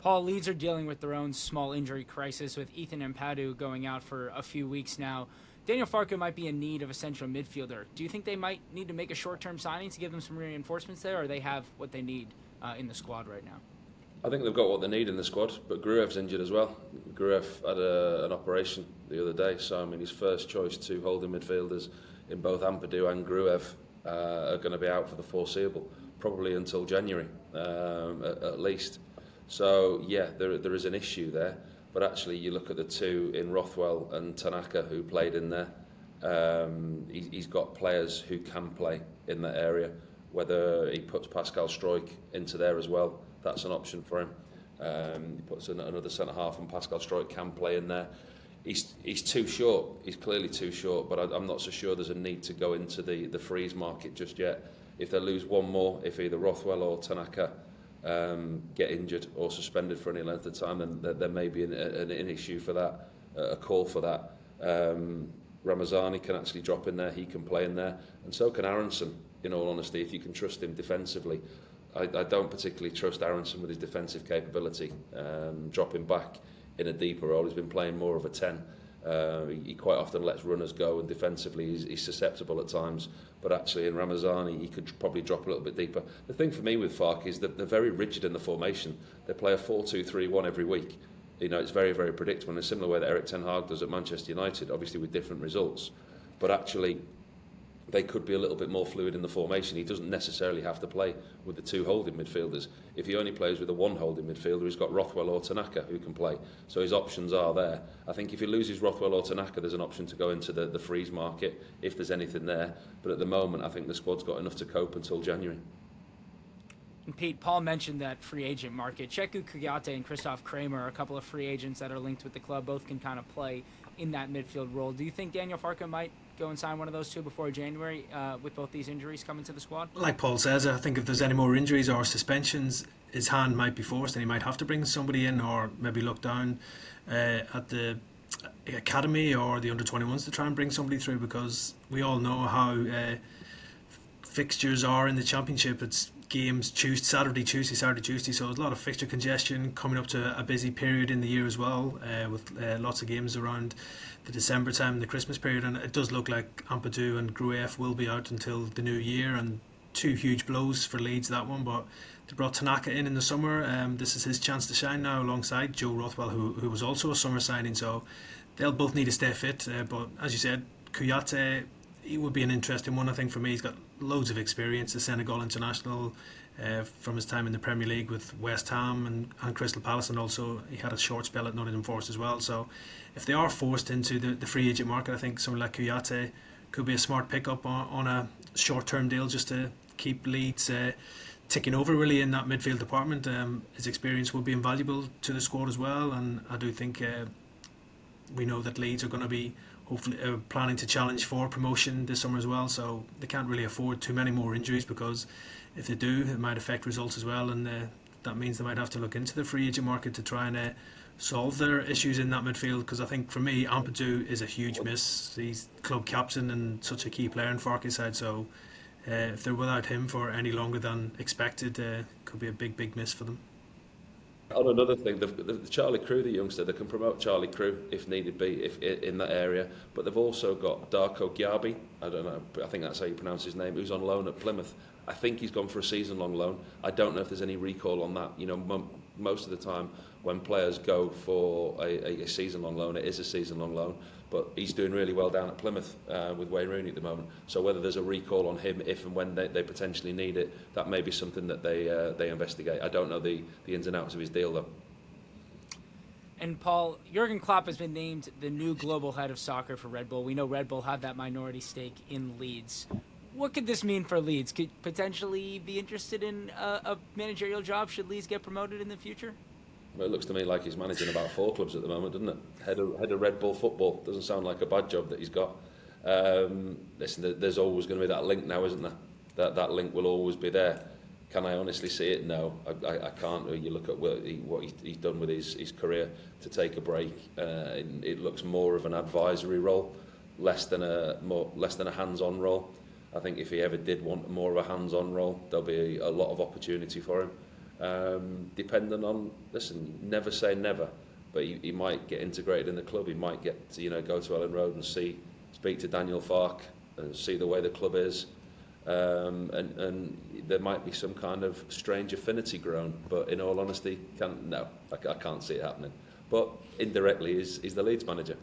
Paul, Leeds are dealing with their own small injury crisis with Ethan Ampadu going out for a few weeks now. Daniel Farke might be in need of a central midfielder. Do you think they might need to make a short-term signing to give them some reinforcements there, or they have what they need in the squad right now? I think they've got what they need in the squad, but Gruev's injured as well. Gruev had an operation the other day, so I mean his first choice two holding midfielders in both Ampadu and Gruev are going to be out for the foreseeable, probably until January at least. So yeah, there is an issue there. But actually, you look at the two in Rothwell and Tanaka who played in there. He's got players who can play in that area. Whether he puts Pascal Struijk into there as well, that's an option for him. He puts another centre half, and Pascal Struijk can play in there. He's too short. He's clearly too short. But I'm not so sure there's a need to go into the freeze market just yet. If they lose one more, if either Rothwell or Tanaka get injured or suspended for any length of time, then there may be an issue for that, a call for that. Ramazani can actually drop in there, he can play in there, and so can Aronson, in all honesty, if you can trust him defensively. I don't particularly trust Aronson with his defensive capability, dropping back in a deeper role. He's been playing more of a 10. He quite often lets runners go, and defensively he's susceptible at times. But actually in Ramazani he could probably drop a little bit deeper. The thing for me with Farke is that they're very rigid in the formation. They play a 4-2-3-1 every week. You know, it's very, very predictable in a similar way that Erik ten Hag does at Manchester United, obviously with different results. But actually they could be a little bit more fluid in the formation. He doesn't necessarily have to play with the two holding midfielders. If he only plays with the one holding midfielder, he's got Rothwell or Tanaka who can play. So his options are there. I think if he loses Rothwell or Tanaka, there's an option to go into the freeze market if there's anything there. But at the moment, I think the squad's got enough to cope until January. And Pete, Paul mentioned that free agent market. Cheku Kuyate and Christoph Kramer are a couple of free agents that are linked with the club. Both can kind of play in that midfield role. Do you think Daniel Farke might go and sign one of those two before January with both these injuries coming to the squad? Like Paul says, I think if there's any more injuries or suspensions, his hand might be forced and he might have to bring somebody in, or maybe look down at the academy or the under-21s to try and bring somebody through, because we all know how fixtures are in the Championship. It's games Saturday, Tuesday, so there's a lot of fixture congestion coming up to a busy period in the year as well, with lots of games around the December time, the Christmas period, and it does look like Ampadu and Gruev will be out until the new year, and two huge blows for Leeds, that one. But they brought Tanaka in the summer. This is his chance to shine now alongside Joe Rothwell, who was also a summer signing, so they'll both need to stay fit. But as you said, Kuyate, he would be an interesting one, I think, for me. He's got loads of experience, the Senegal international, from his time in the Premier League with West Ham and Crystal Palace, and also he had a short spell at Nottingham Forest as well. So if they are forced into the free agent market, I think someone like Kuyate could be a smart pickup on a short-term deal just to keep Leeds ticking over really in that midfield department. His experience will be invaluable to the squad as well, and I do think we know that Leeds are going to be hopefully planning to challenge for promotion this summer as well, so they can't really afford too many more injuries, because if they do, it might affect results as well, and that means they might have to look into the free agent market to try and solve their issues in that midfield. Because I think for me, Ampadu is a huge miss. He's club captain and such a key player in Farke's side, so if they're without him for any longer than expected, could be a big miss for them. On another thing, the Charlie Crew, the youngster, they can promote Charlie Crew if needed be, if in that area. But they've also got Darko Gyabi, I don't know, I think that's how you pronounce his name, who's on loan at Plymouth. I think he's gone for a season-long loan. I don't know if there's any recall on that. You know, most of the time when players go for a season-long loan, it is a season-long loan. But he's doing really well down at Plymouth with Wayne Rooney at the moment. So whether there's a recall on him if and when they potentially need it, that may be something that they investigate. I don't know the ins and outs of his deal though. And Paul, Jurgen Klopp has been named the new global head of soccer for Red Bull. We know Red Bull have that minority stake in Leeds. What could this mean for Leeds? Could potentially be interested in a managerial job should Leeds get promoted in the future? Well, it looks to me like he's managing about 4 clubs at the moment, doesn't it? Head of Red Bull football. Doesn't sound like a bad job that he's got. Listen, there's always going to be that link now, isn't there? That link will always be there. Can I honestly see it? No, I can't. You look at what he's done with his career to take a break. It looks more of an advisory role, less than a hands-on role. I think if he ever did want more of a hands-on role, there'll be a lot of opportunity for him. depending on, listen, never say never, but he might get integrated in the club. He might get to, go to Ellen Road and speak to Daniel Farke and see the way the club is, and there might be some kind of strange affinity grown. But in all honesty, I can't see it happening. But indirectly, he's the Leeds manager.